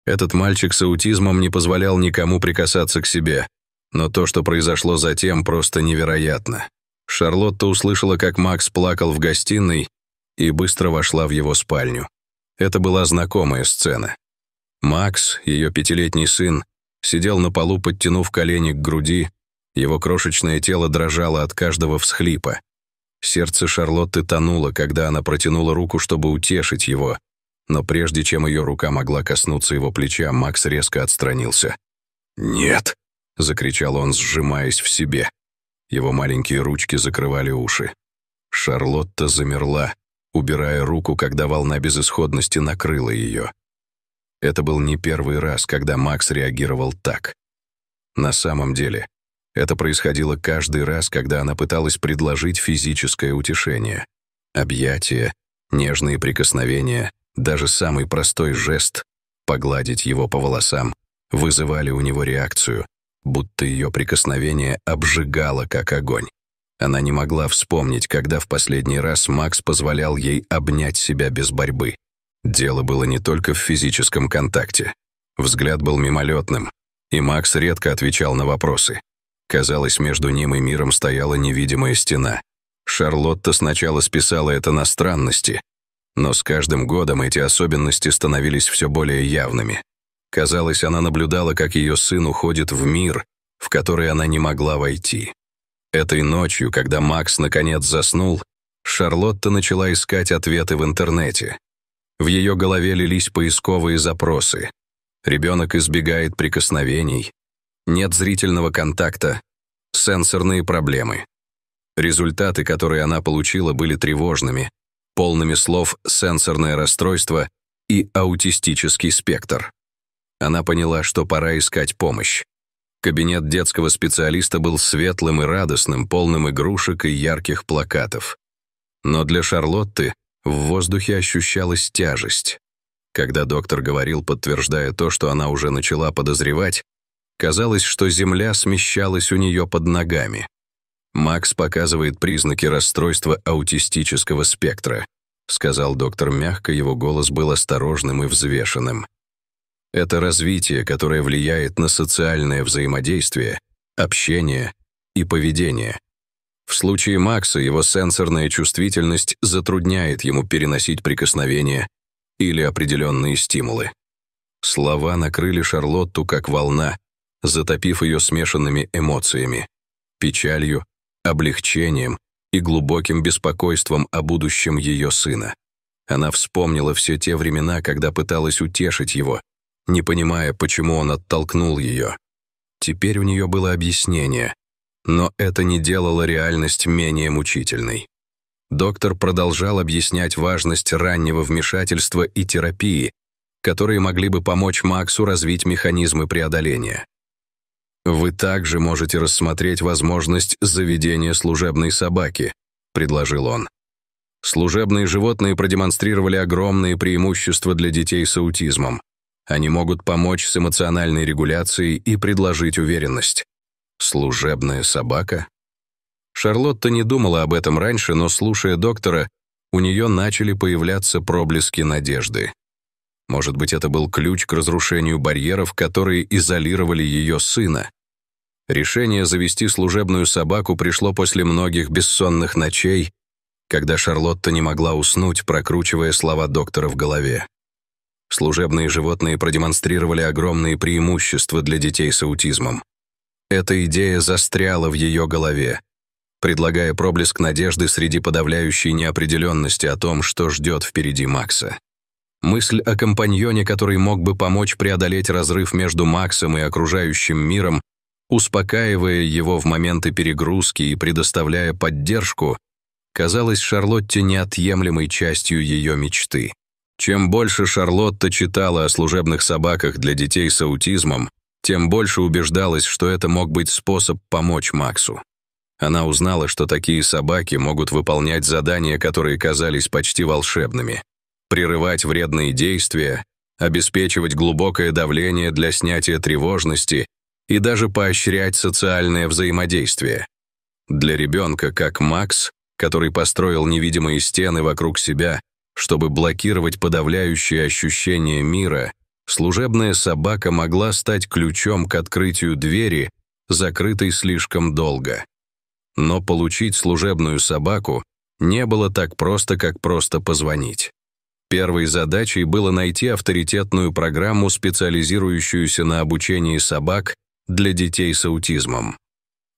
Этот мальчик с аутизмом не позволял никому прикасаться к себе, но то, что произошло затем, просто невероятно. Шарлотта услышала, как Макс плакал в гостиной, и быстро вошла в его спальню. Это была знакомая сцена. Макс, ее 5-летний сын, сидел на полу, подтянув колени к груди, его крошечное тело дрожало от каждого всхлипа. Сердце Шарлотты тонуло, когда она протянула руку, чтобы утешить его, но прежде чем ее рука могла коснуться его плеча, Макс резко отстранился. «Нет!» — закричал он, сжимаясь в себе. Его маленькие ручки закрывали уши. Шарлотта замерла, убирая руку, когда волна безысходности накрыла ее. Это был не первый раз, когда Макс реагировал так. На самом деле, это происходило каждый раз, когда она пыталась предложить физическое утешение. Объятия, нежные прикосновения, даже самый простой жест — погладить его по волосам — вызывали у него реакцию, будто ее прикосновение обжигало, как огонь. Она не могла вспомнить, когда в последний раз Макс позволял ей обнять себя без борьбы. Дело было не только в физическом контакте. Взгляд был мимолетным, и Макс редко отвечал на вопросы. Казалось, между ним и миром стояла невидимая стена. Шарлотта сначала списала это на странности, но с каждым годом эти особенности становились все более явными. Казалось, она наблюдала, как ее сын уходит в мир, в который она не могла войти. Этой ночью, когда Макс наконец заснул, Шарлотта начала искать ответы в интернете. В ее голове лились поисковые запросы. Ребенок избегает прикосновений, нет зрительного контакта, сенсорные проблемы. Результаты, которые она получила, были тревожными, полными слов «сенсорное расстройство» и «аутистический спектр». Она поняла, что пора искать помощь. Кабинет детского специалиста был светлым и радостным, полным игрушек и ярких плакатов. Но для Шарлотты в воздухе ощущалась тяжесть. Когда доктор говорил, подтверждая то, что она уже начала подозревать, казалось, что земля смещалась у нее под ногами. «Макс показывает признаки расстройства аутистического спектра», сказал доктор мягко, его голос был осторожным и взвешенным. «Это развитие, которое влияет на социальное взаимодействие, общение и поведение. В случае Макса его сенсорная чувствительность затрудняет ему переносить прикосновения или определенные стимулы». Слова накрыли Шарлотту как волна, затопив ее смешанными эмоциями, печалью, облегчением и глубоким беспокойством о будущем ее сына. Она вспомнила все те времена, когда пыталась утешить его, не понимая, почему он оттолкнул ее. Теперь у нее было объяснение, но это не делало реальность менее мучительной. Доктор продолжал объяснять важность раннего вмешательства и терапии, которые могли бы помочь Максу развить механизмы преодоления. «Вы также можете рассмотреть возможность заведения служебной собаки», — предложил он. Служебные животные продемонстрировали огромные преимущества для детей с аутизмом. Они могут помочь с эмоциональной регуляцией и предложить уверенность. Служебная собака? Шарлотта не думала об этом раньше, но, слушая доктора, у нее начали появляться проблески надежды. Может быть, это был ключ к разрушению барьеров, которые изолировали ее сына. Решение завести служебную собаку пришло после многих бессонных ночей, когда Шарлотта не могла уснуть, прокручивая слова доктора в голове. Служебные животные продемонстрировали огромные преимущества для детей с аутизмом. Эта идея застряла в ее голове, предлагая проблеск надежды среди подавляющей неопределенности о том, что ждет впереди Макса. Мысль о компаньоне, который мог бы помочь преодолеть разрыв между Максом и окружающим миром, успокаивая его в моменты перегрузки и предоставляя поддержку, казалась Шарлотте неотъемлемой частью ее мечты. Чем больше Шарлотта читала о служебных собаках для детей с аутизмом, тем больше убеждалась, что это мог быть способ помочь Максу. Она узнала, что такие собаки могут выполнять задания, которые казались почти волшебными, прерывать вредные действия, обеспечивать глубокое давление для снятия тревожности и даже поощрять социальное взаимодействие. Для ребенка, как Макс, который построил невидимые стены вокруг себя, чтобы блокировать подавляющие ощущения мира, Служебная собака могла стать ключом к открытию двери, закрытой слишком долго. Но получить служебную собаку не было так просто, как просто позвонить. Первой задачей было найти авторитетную программу, специализирующуюся на обучении собак для детей с аутизмом.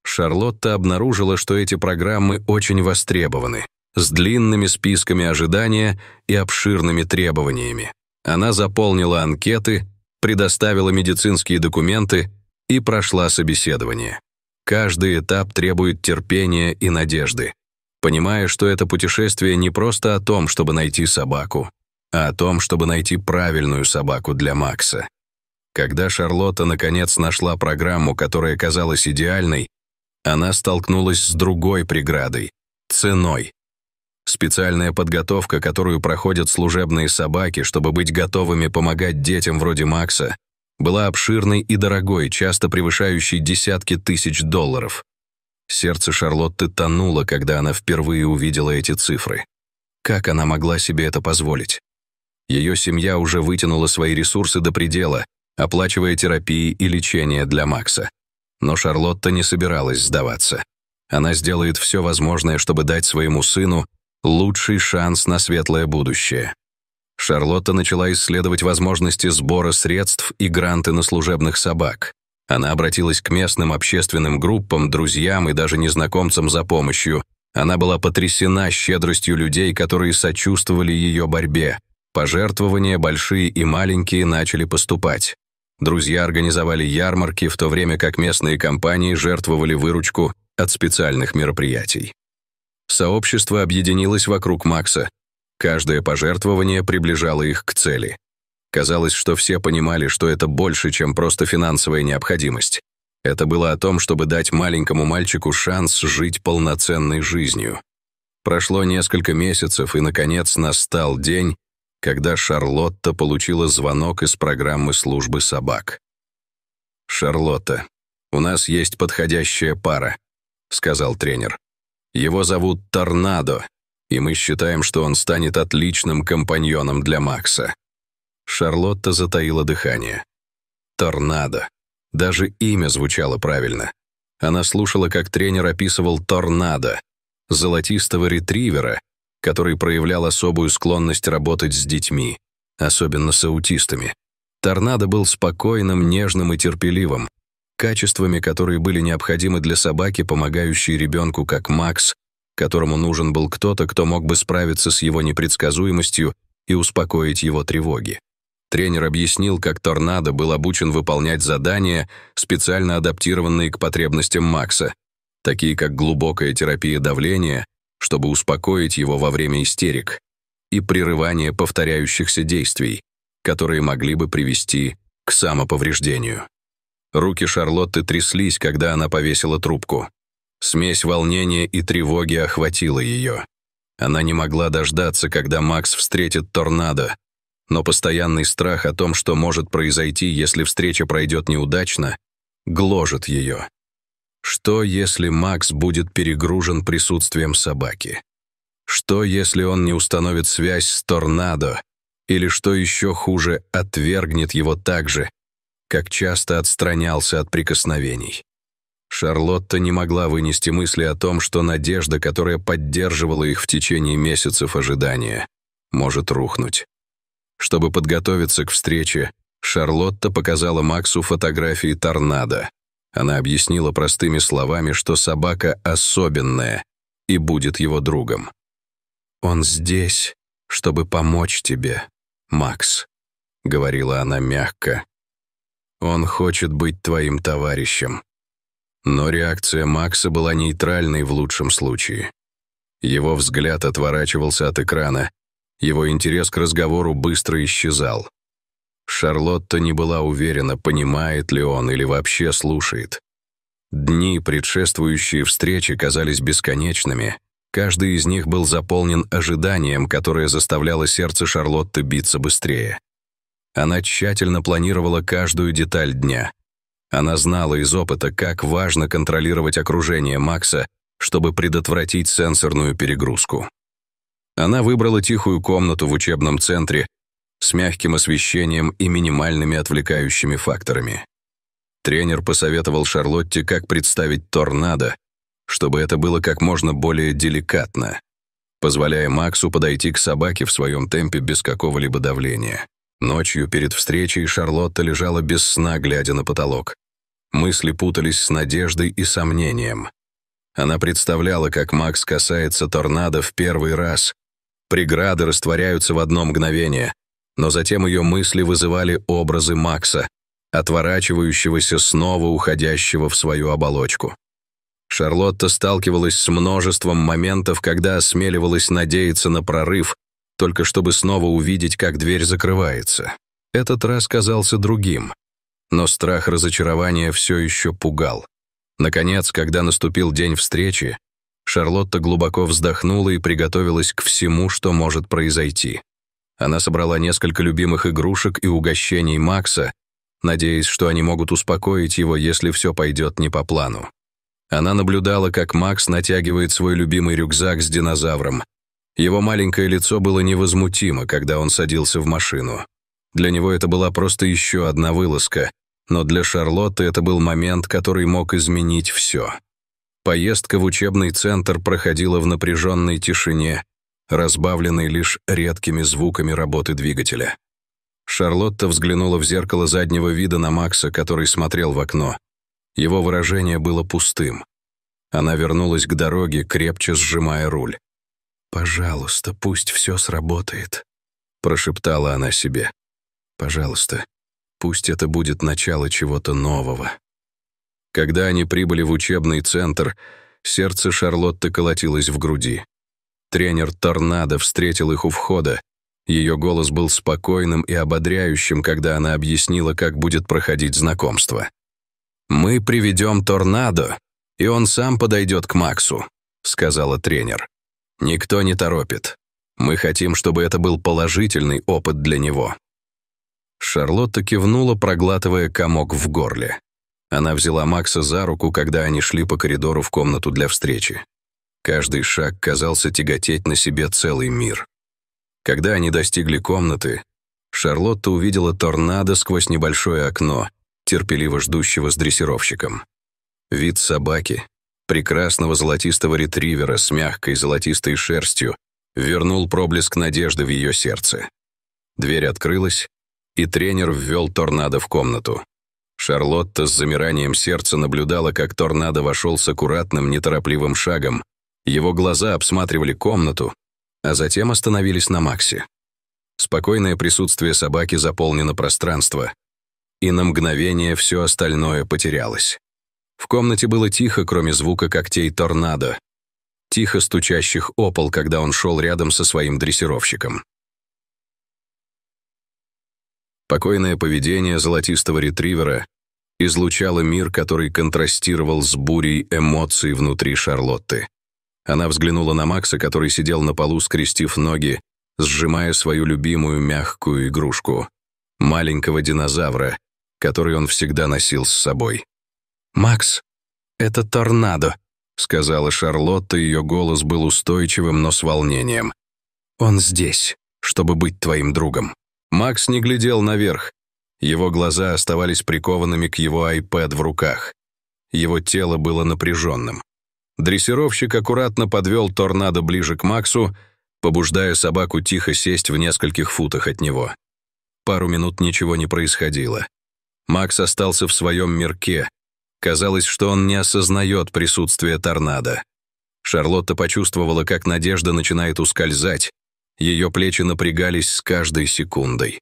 Шарлотта обнаружила, что эти программы очень востребованы, с длинными списками ожидания и обширными требованиями. Она заполнила анкеты, предоставила медицинские документы и прошла собеседование. Каждый этап требует терпения и надежды, понимая, что это путешествие не просто о том, чтобы найти собаку, а о том, чтобы найти правильную собаку для Макса. Когда Шарлотта наконец нашла программу, которая казалась идеальной, она столкнулась с другой преградой — ценой. Специальная подготовка, которую проходят служебные собаки, чтобы быть готовыми помогать детям вроде Макса, была обширной и дорогой, часто превышающей десятки тысяч долларов. Сердце Шарлотты тонуло, когда она впервые увидела эти цифры. Как она могла себе это позволить? Ее семья уже вытянула свои ресурсы до предела, оплачивая терапии и лечение для Макса. Но Шарлотта не собиралась сдаваться. Она сделает все возможное, чтобы дать своему сыну лучший шанс на светлое будущее. Шарлотта начала исследовать возможности сбора средств и гранты на служебных собак. Она обратилась к местным общественным группам, друзьям и даже незнакомцам за помощью. Она была потрясена щедростью людей, которые сочувствовали ее борьбе. Пожертвования, большие и маленькие, начали поступать. Друзья организовали ярмарки, в то время как местные компании жертвовали выручку от специальных мероприятий. Сообщество объединилось вокруг Макса. Каждое пожертвование приближало их к цели. Казалось, что все понимали, что это больше, чем просто финансовая необходимость. Это было о том, чтобы дать маленькому мальчику шанс жить полноценной жизнью. Прошло несколько месяцев, и, наконец, настал день, когда Шарлотта получила звонок из программы службы собак. «Шарлотта, у нас есть подходящая пара», — сказал тренер. «Его зовут Торнадо, и мы считаем, что он станет отличным компаньоном для Макса». Шарлотта затаила дыхание. Торнадо. Даже имя звучало правильно. Она слушала, как тренер описывал Торнадо, золотистого ретривера, который проявлял особую склонность работать с детьми, особенно с аутистами. Торнадо был спокойным, нежным и терпеливым, качествами, которые были необходимы для собаки, помогающей ребенку, как Макс, которому нужен был кто-то, кто мог бы справиться с его непредсказуемостью и успокоить его тревоги. Тренер объяснил, как Торнадо был обучен выполнять задания, специально адаптированные к потребностям Макса, такие как глубокая терапия давления, чтобы успокоить его во время истерик, и прерывание повторяющихся действий, которые могли бы привести к самоповреждению. Руки Шарлотты тряслись, когда она повесила трубку. Смесь волнения и тревоги охватила ее. Она не могла дождаться, когда Макс встретит Торнадо, но постоянный страх о том, что может произойти, если встреча пройдет неудачно, гложет ее. Что, если Макс будет перегружен присутствием собаки? Что, если он не установит связь с Торнадо? Или, что еще хуже, отвергнет его так же, как часто отстранялся от прикосновений? Шарлотта не могла вынести мысли о том, что надежда, которая поддерживала их в течение месяцев ожидания, может рухнуть. Чтобы подготовиться к встрече, Шарлотта показала Максу фотографии Торнадо. Она объяснила простыми словами, что собака особенная и будет его другом. «Он здесь, чтобы помочь тебе, Макс», — говорила она мягко. «Он хочет быть твоим товарищем». Но реакция Макса была нейтральной в лучшем случае. Его взгляд отворачивался от экрана, его интерес к разговору быстро исчезал. Шарлотта не была уверена, понимает ли он или вообще слушает. Дни, предшествующие встрече, казались бесконечными. Каждый из них был заполнен ожиданием, которое заставляло сердце Шарлотты биться быстрее. Она тщательно планировала каждую деталь дня. Она знала из опыта, как важно контролировать окружение Макса, чтобы предотвратить сенсорную перегрузку. Она выбрала тихую комнату в учебном центре, с мягким освещением и минимальными отвлекающими факторами. Тренер посоветовал Шарлотте, как представить торнадо, чтобы это было как можно более деликатно, позволяя Максу подойти к собаке в своем темпе без какого-либо давления. Ночью перед встречей Шарлотта лежала без сна, глядя на потолок. Мысли путались с надеждой и сомнением. Она представляла, как Макс касается торнадо в первый раз. Преграды растворяются в одно мгновение, но затем ее мысли вызывали образы Макса, отворачивающегося, снова уходящего в свою оболочку. Шарлотта сталкивалась с множеством моментов, когда осмеливалась надеяться на прорыв, только чтобы снова увидеть, как дверь закрывается. Этот раз казался другим, но страх разочарования все еще пугал. Наконец, когда наступил день встречи, Шарлотта глубоко вздохнула и приготовилась к всему, что может произойти. Она собрала несколько любимых игрушек и угощений Макса, надеясь, что они могут успокоить его, если все пойдет не по плану. Она наблюдала, как Макс натягивает свой любимый рюкзак с динозавром. Его маленькое лицо было невозмутимо, когда он садился в машину. Для него это была просто еще одна вылазка, но для Шарлотты это был момент, который мог изменить все. Поездка в учебный центр проходила в напряженной тишине, разбавленной лишь редкими звуками работы двигателя. Шарлотта взглянула в зеркало заднего вида на Макса, который смотрел в окно. Его выражение было пустым. Она вернулась к дороге, крепче сжимая руль. «Пожалуйста, пусть все сработает», — прошептала она себе. «Пожалуйста, пусть это будет начало чего-то нового». Когда они прибыли в учебный центр, сердце Шарлотты колотилось в груди. Тренер «Торнадо» встретил их у входа. Ее голос был спокойным и ободряющим, когда она объяснила, как будет проходить знакомство. «Мы приведем торнадо, и он сам подойдет к Максу», — сказала тренер. «Никто не торопит. Мы хотим, чтобы это был положительный опыт для него». Шарлотта кивнула, проглатывая комок в горле. Она взяла Макса за руку, когда они шли по коридору в комнату для встречи. Каждый шаг казался тяготеть на себе целый мир. Когда они достигли комнаты, Шарлотта увидела торнадо сквозь небольшое окно, терпеливо ждущего с дрессировщиком. Вид собаки, прекрасного золотистого ретривера с мягкой золотистой шерстью, вернул проблеск надежды в ее сердце. Дверь открылась, и тренер ввел торнадо в комнату. Шарлотта с замиранием сердца наблюдала, как торнадо вошел с аккуратным, неторопливым шагом. Его глаза обсматривали комнату, а затем остановились на Максе. Спокойное присутствие собаки заполнило пространство, и на мгновение все остальное потерялось. В комнате было тихо, кроме звука когтей торнадо, тихо стучащих о пол, когда он шел рядом со своим дрессировщиком. Спокойное поведение золотистого ретривера излучало мир, который контрастировал с бурей эмоций внутри Шарлотты. Она взглянула на Макса, который сидел на полу, скрестив ноги, сжимая свою любимую мягкую игрушку — маленького динозавра, который он всегда носил с собой. «Макс, это торнадо», — сказала Шарлотта, ее голос был устойчивым, но с волнением. «Он здесь, чтобы быть твоим другом». Макс не глядел наверх. Его глаза оставались прикованными к его iPad в руках. Его тело было напряженным. Дрессировщик аккуратно подвел торнадо ближе к Максу, побуждая собаку тихо сесть в нескольких футах от него. Пару минут ничего не происходило. Макс остался в своем мирке. Казалось, что он не осознает присутствие торнадо. Шарлотта почувствовала, как надежда начинает ускользать. Ее плечи напрягались с каждой секундой.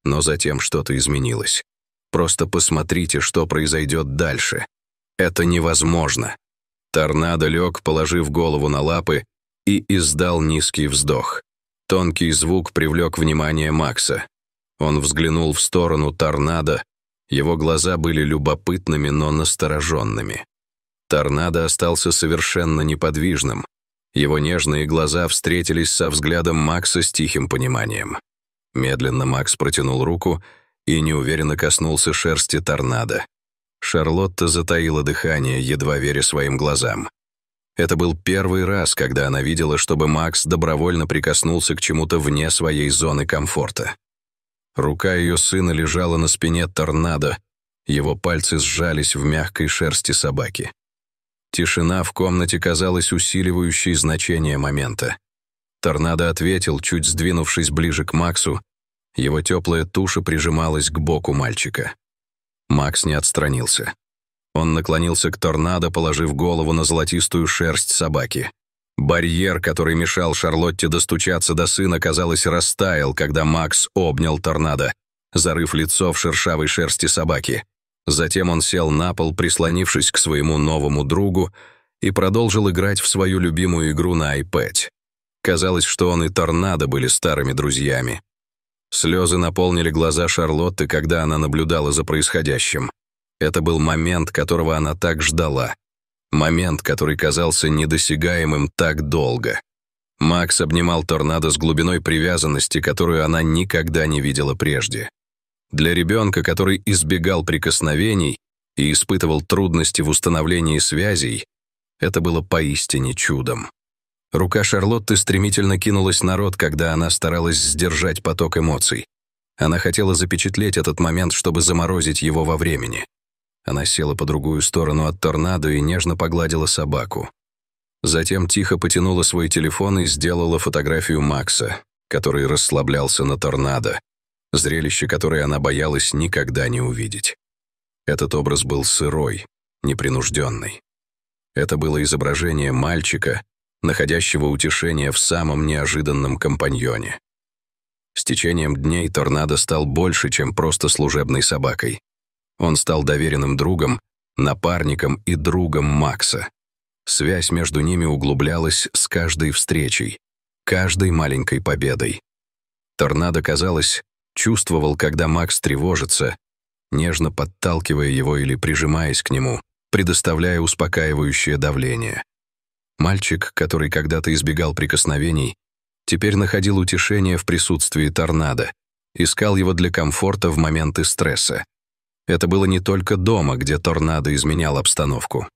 Но затем что-то изменилось. Просто посмотрите, что произойдет дальше. Это невозможно. Торнадо лег, положив голову на лапы, и издал низкий вздох. Тонкий звук привлек внимание Макса. Он взглянул в сторону торнадо. Его глаза были любопытными, но настороженными. Торнадо остался совершенно неподвижным. Его нежные глаза встретились со взглядом Макса с тихим пониманием. Медленно Макс протянул руку и неуверенно коснулся шерсти торнадо. Шарлотта затаила дыхание, едва веря своим глазам. Это был первый раз, когда она видела, чтобы Макс добровольно прикоснулся к чему-то вне своей зоны комфорта. Рука ее сына лежала на спине торнадо, его пальцы сжались в мягкой шерсти собаки. Тишина в комнате казалась усиливающей значение момента. Торнадо ответил, чуть сдвинувшись ближе к Максу. Его теплая туша прижималась к боку мальчика. Макс не отстранился. Он наклонился к торнадо, положив голову на золотистую шерсть собаки. Барьер, который мешал Шарлотте достучаться до сына, казалось, растаял, когда Макс обнял торнадо, зарыв лицо в шершавой шерсти собаки. Затем он сел на пол, прислонившись к своему новому другу, и продолжил играть в свою любимую игру на iPad. Казалось, что он и торнадо были старыми друзьями. Слезы наполнили глаза Шарлотты, когда она наблюдала за происходящим. Это был момент, которого она так ждала. Момент, который казался недосягаемым так долго. Макс обнимал торнадо с глубиной привязанности, которую она никогда не видела прежде. Для ребенка, который избегал прикосновений и испытывал трудности в установлении связей, это было поистине чудом. Рука Шарлотты стремительно кинулась на рот, когда она старалась сдержать поток эмоций. Она хотела запечатлеть этот момент, чтобы заморозить его во времени. Она села по другую сторону от торнадо и нежно погладила собаку. Затем тихо потянула свой телефон и сделала фотографию Макса, который расслаблялся на торнадо, зрелище, которое она боялась никогда не увидеть. Этот образ был сырой, непринужденный. Это было изображение мальчика, находящего утешение в самом неожиданном компаньоне. С течением дней торнадо стал больше, чем просто служебной собакой. Он стал доверенным другом, напарником и другом Макса. Связь между ними углублялась с каждой встречей, каждой маленькой победой. Торнадо, казалось, чувствовал, когда Макс тревожится, нежно подталкивая его или прижимаясь к нему, предоставляя успокаивающее давление. Мальчик, который когда-то избегал прикосновений, теперь находил утешение в присутствии торнадо, искал его для комфорта в моменты стресса. Это было не только дома, где торнадо изменял обстановку.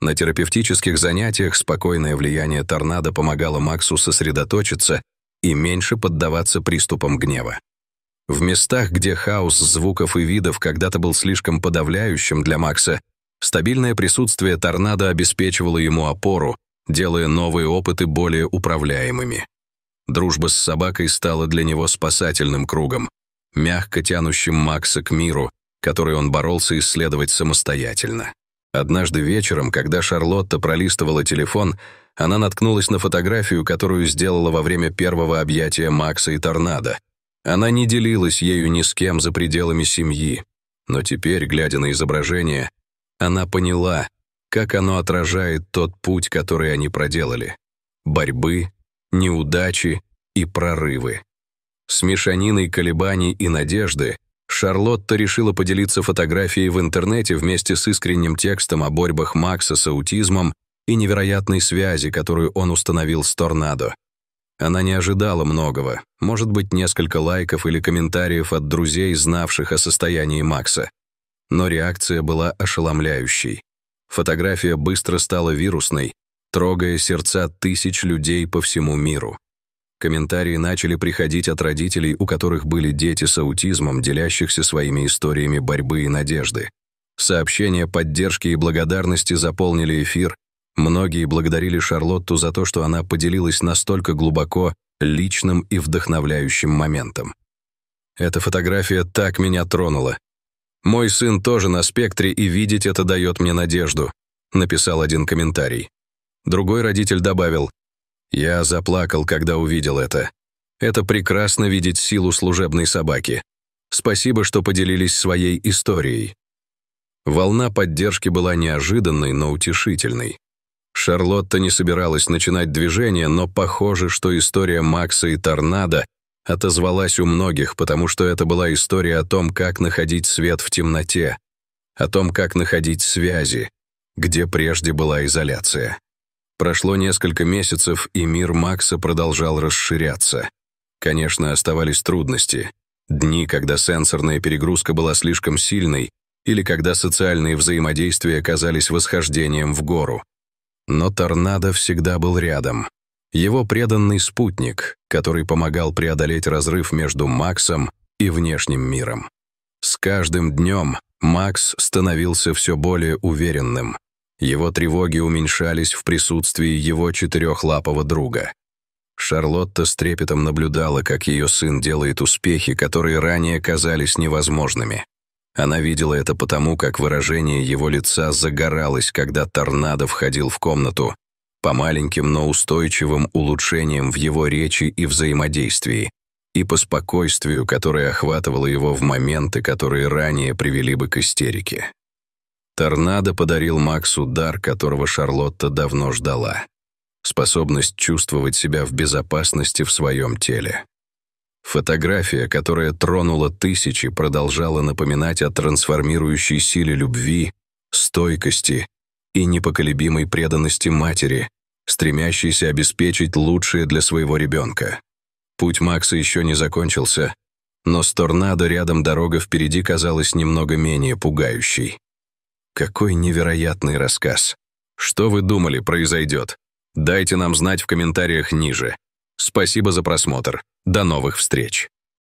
На терапевтических занятиях спокойное влияние торнадо помогало Максу сосредоточиться и меньше поддаваться приступам гнева. В местах, где хаос звуков и видов когда-то был слишком подавляющим для Макса, стабильное присутствие торнадо обеспечивало ему опору, делая новые опыты более управляемыми. Дружба с собакой стала для него спасательным кругом, мягко тянущим Макса к миру, который он боролся исследовать самостоятельно. Однажды вечером, когда Шарлотта пролистывала телефон, она наткнулась на фотографию, которую сделала во время первого объятия Макса и торнадо. Она не делилась ею ни с кем за пределами семьи, но теперь, глядя на изображение, она поняла, как оно отражает тот путь, который они проделали. Борьбы, неудачи и прорывы. С мешаниной колебаний и надежды Шарлотта решила поделиться фотографией в интернете вместе с искренним текстом о борьбах Макса с аутизмом и невероятной связи, которую он установил с торнадо. Она не ожидала многого, может быть, несколько лайков или комментариев от друзей, знавших о состоянии Макса. Но реакция была ошеломляющей. Фотография быстро стала вирусной, трогая сердца тысяч людей по всему миру. Комментарии начали приходить от родителей, у которых были дети с аутизмом, делящихся своими историями борьбы и надежды. Сообщения поддержки и благодарности заполнили эфир. Многие благодарили Шарлотту за то, что она поделилась настолько глубоко личным и вдохновляющим моментом. Эта фотография так меня тронула. «Мой сын тоже на спектре, и видеть это дает мне надежду», написал один комментарий. Другой родитель добавил: «Я заплакал, когда увидел это. Это прекрасно видеть силу служебной собаки. Спасибо, что поделились своей историей». Волна поддержки была неожиданной, но утешительной. Шарлотта не собиралась начинать движение, но похоже, что история Макса и торнадо отозвалась у многих, потому что это была история о том, как находить свет в темноте, о том, как находить связи, где прежде была изоляция. Прошло несколько месяцев, и мир Макса продолжал расширяться. Конечно, оставались трудности. Дни, когда сенсорная перегрузка была слишком сильной, или когда социальные взаимодействия казались восхождением в гору. Но торнадо всегда был рядом. Его преданный спутник, который помогал преодолеть разрыв между Максом и внешним миром. С каждым днем Макс становился все более уверенным. Его тревоги уменьшались в присутствии его четырехлапого друга. Шарлотта с трепетом наблюдала, как ее сын делает успехи, которые ранее казались невозможными. Она видела это потому, как выражение его лица загоралось, когда торнадо входил в комнату, по маленьким, но устойчивым улучшениям в его речи и взаимодействии, и по спокойствию, которое охватывало его в моменты, которые ранее привели бы к истерике. Торнадо подарил Максу дар, которого Шарлотта давно ждала. Способность чувствовать себя в безопасности в своем теле. Фотография, которая тронула тысячи, продолжала напоминать о трансформирующей силе любви, стойкости и непоколебимой преданности матери, стремящейся обеспечить лучшее для своего ребенка. Путь Макса еще не закончился, но с торнадо рядом дорога впереди казалась немного менее пугающей. Какой невероятный рассказ! Что вы думали произойдет? Дайте нам знать в комментариях ниже. Спасибо за просмотр. До новых встреч!